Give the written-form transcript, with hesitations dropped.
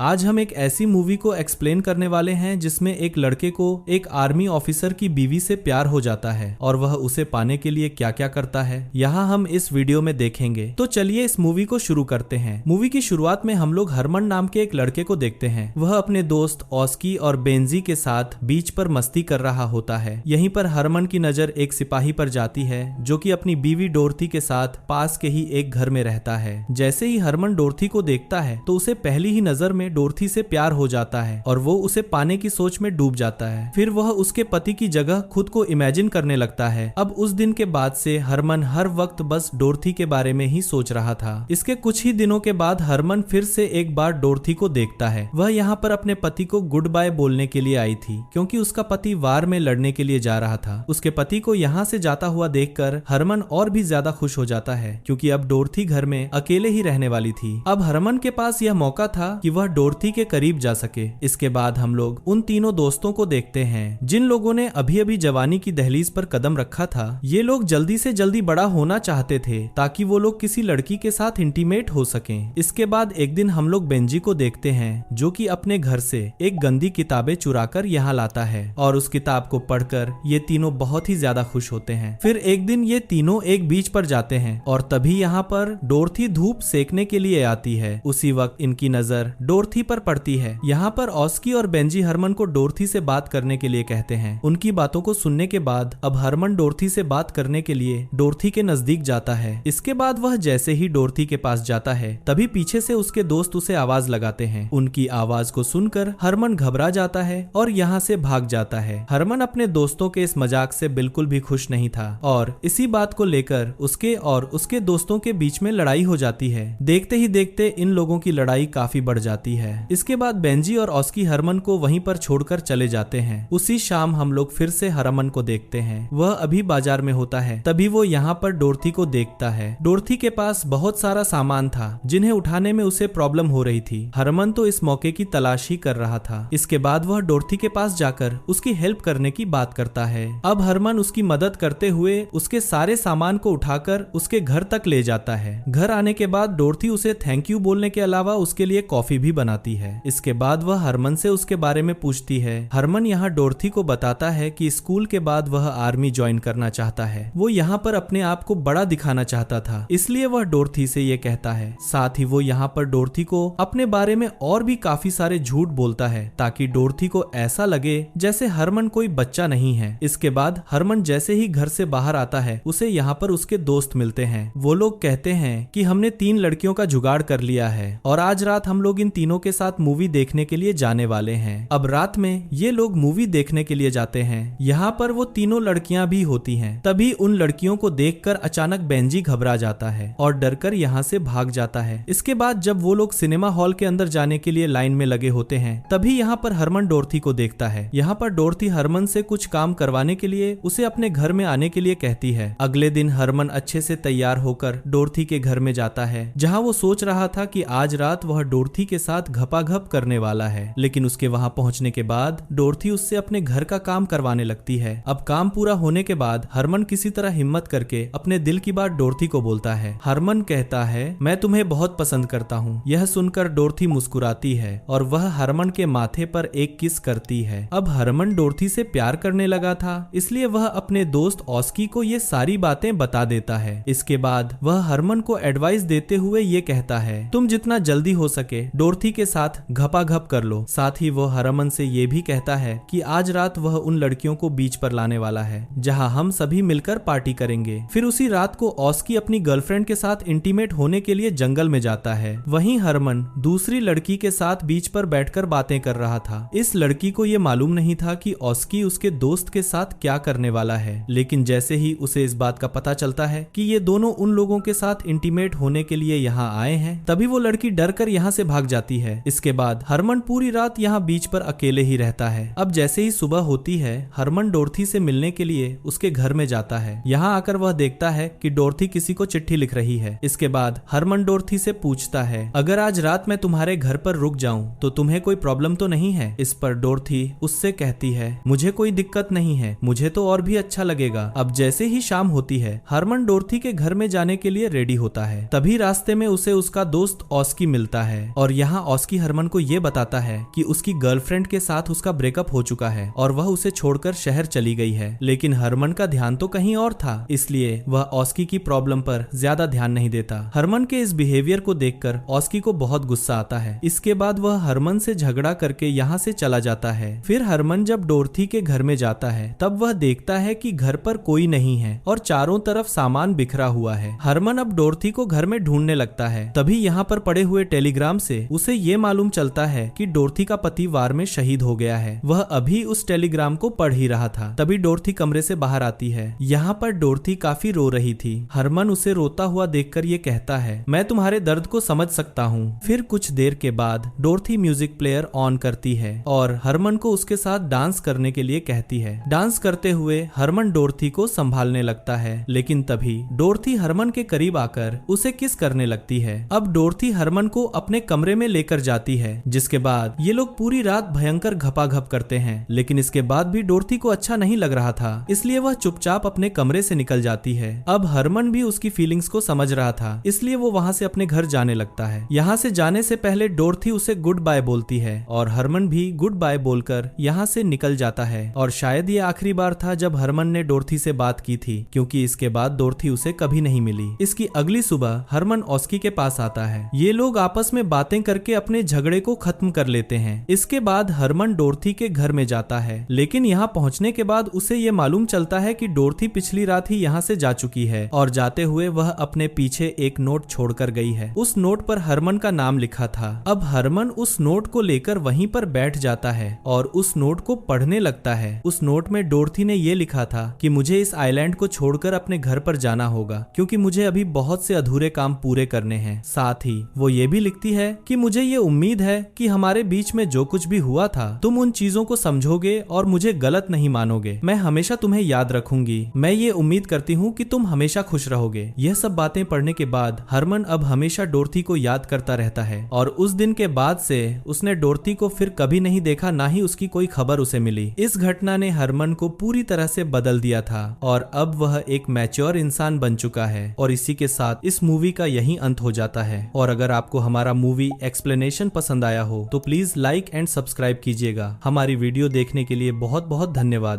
आज हम एक ऐसी मूवी को एक्सप्लेन करने वाले हैं जिसमें एक लड़के को एक आर्मी ऑफिसर की बीवी से प्यार हो जाता है और वह उसे पाने के लिए क्या क्या करता है यहाँ हम इस वीडियो में देखेंगे। तो चलिए इस मूवी को शुरू करते हैं। मूवी की शुरुआत में हम लोग हरमन नाम के एक लड़के को देखते हैं। वह अपने दोस्त ऑस्की और बेंजी के साथ बीच पर मस्ती कर रहा होता है। यहीं पर हरमन की नजर एक सिपाही पर जाती है जो कि अपनी बीवी डोरथी के साथ पास के ही एक घर में रहता है। जैसे ही हरमन डोरथी को देखता है तो उसे पहली ही नजर में डोरथी से प्यार हो जाता है और वो उसे पाने की सोच में डूब जाता है। फिर वह उसके पति की जगह खुद को इमेजिन करने लगता है। अब उस दिन के बाद से हरमन हर वक्त बस डोरथी के बारे में ही सोच रहा था। इसके कुछ ही दिनों के बाद हरमन फिर से एक बार डोरथी को देखता है। वह यहाँ पर अपने पति को गुड बाय बोलने के लिए आई थी क्योंकि उसका पति वार में लड़ने के लिए जा रहा था। उसके पति को यहाँ से जाता हुआ देखकर हरमन और भी ज्यादा खुश हो जाता है क्योंकि अब डोरथी घर में अकेले ही रहने वाली थी। अब हरमन के पास यह मौका था कि वह डोरथी के करीब जा सके। इसके बाद हम लोग उन तीनों दोस्तों को देखते हैं जिन लोगों ने अभी अभी जवानी की दहलीज पर कदम रखा था। ये लोग जल्दी से जल्दी बड़ा होना चाहते थे ताकि वो लोग किसी लड़की के साथ इंटीमेट हो सकें। इसके बाद एक दिन हम लोग बेंजी को देखते हैं जो कि अपने घर से एक गंदी किताबें चुराकर यहाँ लाता है और उस किताब को पढ़कर ये तीनों बहुत ही ज्यादा खुश होते हैं। फिर एक दिन ये तीनों एक बीच पर जाते हैं और तभी यहाँ पर डोरथी धूप सेकने के लिए आती है। उसी वक्त इनकी नजर डोरथी पर पड़ती है। यहाँ पर ऑस्की और बेंजी हरमन को डोरथी से बात करने के लिए कहते हैं। उनकी बातों को सुनने के बाद अब हरमन डोरथी से बात करने के लिए डोरथी के नजदीक जाता है। इसके बाद वह जैसे ही डोरथी के पास जाता है तभी पीछे से उसके दोस्त उसे आवाज लगाते हैं। उनकी आवाज को सुनकर हरमन घबरा जाता है और यहाँ से भाग जाता है। हरमन अपने दोस्तों के इस मजाक से बिल्कुल भी खुश नहीं था और इसी बात को लेकर उसके और उसके दोस्तों के बीच में लड़ाई हो जाती है। देखते ही देखते इन लोगों की लड़ाई काफी बढ़ जाती है। इसके बाद बेंजी और ऑस्की हरमन को वहीं पर छोड़कर चले जाते हैं। उसी शाम हम लोग फिर से हरमन को देखते हैं। वह अभी बाजार में होता है। तभी वो यहाँ पर डोरथी को देखता है। डोरथी के पास बहुत सारा सामान था जिन्हें उठाने में उसे प्रॉब्लम हो रही थी। हरमन तो इस मौके की तलाश ही कर रहा था। इसके बाद वह डोरथी के पास जाकर उसकी हेल्प करने की बात करता है। अब हरमन उसकी मदद करते हुए उसके सारे सामान को उठाकर उसके घर तक ले जाता है। घर आने के बाद डोरथी उसे थैंक यू बोलने के अलावा उसके लिए कॉफी भी बनाती है। इसके बाद वह हरमन से उसके बारे में पूछती है। हरमन यहाँ डोरथी को बताता है कि स्कूल के बाद वह आर्मी ज्वाइन करना चाहता है। वो यहाँ पर अपने आप को बड़ा दिखाना चाहता था, इसलिए वह डोरथी से ये कहता है। साथ ही वो यहाँ पर डोरथी को अपने बारे में और भी काफी सारे झूठ बोलता है ताकि डोरथी को ऐसा लगे जैसे हरमन कोई बच्चा नहीं है। इसके बाद हरमन जैसे ही घर से बाहर आता है उसे यहाँ पर उसके दोस्त मिलते हैं। वो लोग कहते हैं कि हमने 3 लड़कियों का जुगाड़ कर लिया है और आज रात हम लोग इन तीनों के साथ मूवी देखने के लिए जाने वाले हैं। अब रात में ये लोग मूवी देखने के लिए जाते हैं। यहाँ पर वो तीनों लड़कियां भी होती हैं। तभी उन लड़कियों को देखकर अचानक बेंजी घबरा जाता है और डरकर यहाँ से भाग जाता है। इसके बाद जब वो लोग सिनेमा हॉल के अंदर जाने के लिए लाइन में लगे होते हैं तभी यहाँ पर हरमन डोरथी को देखता है। यहाँ पर डोरथी हरमन से कुछ काम करवाने के लिए उसे अपने घर में आने के लिए कहती है। अगले दिन हरमन अच्छे से तैयार होकर डोरथी के घर में जाता है जहाँ वो सोच रहा था कि आज रात वह डोरथी के साथ घपाघप करने वाला है। लेकिन उसके वहां पहुंचने के बाद डोरथी उससे अपने घर का काम करवाने लगती है। अब काम पूरा होने के बाद हरमन किसी तरह हिम्मत करके अपने दिल की बात डोरथी को बोलता है। हरमन कहता है मैं तुम्हें बहुत पसंद करता हूँ। यह सुनकर डोरथी मुस्कुराती है और वह हरमन के माथे पर एक किस करती है। अब हरमन डोरथी से प्यार करने लगा था इसलिए वह अपने दोस्त ऑस्की को ये सारी बातें बता देता है। इसके बाद वह हरमन को एडवाइस देते हुए ये कहता है तुम जितना जल्दी हो सके डोरथी के साथ घपाघप कर लो। साथ ही वो हरमन से ये भी कहता है कि आज रात वह उन लड़कियों को बीच पर लाने वाला है जहां हम सभी मिलकर पार्टी करेंगे। फिर उसी रात को ऑस्की अपनी गर्लफ्रेंड के साथ इंटीमेट होने के लिए जंगल में जाता है। वहीं हरमन दूसरी लड़की के साथ बीच पर बैठकर बातें कर रहा था। इस लड़की को ये मालूम नहीं था कि ऑस्की उसके दोस्त के साथ क्या करने वाला है। लेकिन जैसे ही उसे इस बात का पता चलता है कि ये दोनों उन लोगों के साथ इंटीमेट होने के लिए यहाँ आए हैं तभी वो लड़की डरकर यहाँ से भाग जाती है। इसके बाद हरमन पूरी रात यहाँ बीच पर अकेले ही रहता है। अब जैसे ही सुबह होती है हरमन डोरथी से मिलने के लिए उसके घर में जाता है। यहाँ आकर वह देखता है कि डोरथी किसी को चिट्ठी लिख रही है। इसके बाद हरमन डोरथी से पूछता है अगर आज रात मैं तुम्हारे घर पर रुक जाऊं तो तुम्हें कोई प्रॉब्लम तो नहीं है। इस पर डोरथी उससे कहती है मुझे कोई दिक्कत नहीं है, मुझे तो और भी अच्छा लगेगा। अब जैसे ही शाम होती है हरमन डोरथी के घर में जाने के लिए रेडी होता है। तभी रास्ते में उसे उसका दोस्त ऑस्की मिलता है और यहाँ ऑस्की हरमन को ये बताता है कि उसकी गर्लफ्रेंड के साथ उसका ब्रेकअप हो चुका है और वह उसे छोड़कर शहर चली गई है, लेकिन हरमन का ध्यान तो कहीं और था, इसलिए वह ऑस्की की प्रॉब्लम पर ज्यादा ध्यान नहीं देता। हरमन के इस बिहेवियर को देखकर ऑस्की को बहुत गुस्सा आता है। इसके बाद वह हरमन से झगड़ा करके यहाँ से चला जाता है। फिर हरमन जब डोरथी के घर में जाता है तब वह देखता है कि घर पर कोई नहीं है और चारों तरफ सामान बिखरा हुआ है। हरमन अब डोरथी को घर में ढूंढने लगता है। तभी यहाँ पर पड़े हुए टेलीग्राम से उसे ये मालूम चलता है कि डोरथी का पति वार में शहीद हो गया है। वह अभी उस टेलीग्राम को पढ़ ही रहा था। तभी डोरथी कमरे से बाहर आती है। यहाँ पर डोरथी काफी रो रही थी। हरमन उसे रोता हुआ देखकर ये कहता है, मैं तुम्हारे दर्द को समझ सकता हूँ। फिर कुछ देर के बाद डोरथी म्यूजिक प्लेयर ऑन करती है और हरमन को उसके साथ डांस करने के लिए कहती है। डांस करते हुए हरमन डोरथी को संभालने लगता है, लेकिन तभी डोरथी हरमन के करीब आकर उसे किस करने लगती है। अब डोरथी हरमन को अपने कमरे में लेकर जाती है, जिसके बाद ये लोग पूरी रात भयंकर घपाघप करते हैं। लेकिन इसके बाद भी डोरथी को अच्छा नहीं लग रहा था, इसलिए वह चुपचाप अपने कमरे से निकल जाती है। अब हरमन भी उसकी फीलिंग्स को समझ रहा था, इसलिए वो वहाँ से अपने घर जाने लगता है। यहाँ से जाने से पहले डोरथी उसे गुड बाय बोलती है और हरमन भी गुड बाय बोलकर यहाँ से निकल जाता है। और शायद ये आखिरी बार था जब हरमन ने डोरथी से बात की थी, क्योंकि इसके बाद डोरथी उसे कभी नहीं मिली। इसकी अगली सुबह हरमन ऑस्की के पास आता है। ये लोग आपस में बातें करके अपने झगड़े को खत्म कर लेते हैं। इसके बाद हरमन डोरथी के घर में जाता है, लेकिन यहाँ पहुँचने के बाद उसे ये मालूम चलता है कि डोरथी पिछली रात ही यहाँ से जा चुकी है और जाते हुए वह अपने पीछे एक नोट छोड़कर गई है। उस नोट पर हरमन का नाम लिखा था। अब हरमन उस नोट को लेकर वहीं पर बैठ जाता है और उस नोट को पढ़ने लगता है। उस नोट में डोरथी ने ये लिखा था कि मुझे इस आइलैंड को छोड़कर अपने घर पर जाना होगा, क्योंकि मुझे अभी बहुत से अधूरे काम पूरे करने हैं। साथ ही वो ये भी लिखती है कि मुझे ये उम्मीद है कि हमारे बीच में जो कुछ भी हुआ था तुम उन चीजों को समझोगे और मुझे गलत नहीं मानोगे। मैं हमेशा तुम्हें याद रखूंगी। मैं ये उम्मीद करती हूँ कि तुम हमेशा खुश रहोगे। यह सब बातें पढ़ने के बाद हरमन अब हमेशा डोरथी को याद करता रहता है और उस दिन के बाद से उसने डोरथी को फिर कभी नहीं देखा, ना ही उसकी कोई खबर उसे मिली। इस घटना ने हरमन को पूरी तरह से बदल दिया था और अब वह एक मैच्योर इंसान बन चुका है। और इसी के साथ इस मूवी का यही अंत हो जाता है। और अगर आपको हमारा मूवी एक्सप्लेनेशन पसंद आया हो तो प्लीज लाइक एंड सब्सक्राइब कीजिएगा। हमारी वीडियो देखने के लिए बहुत बहुत धन्यवाद।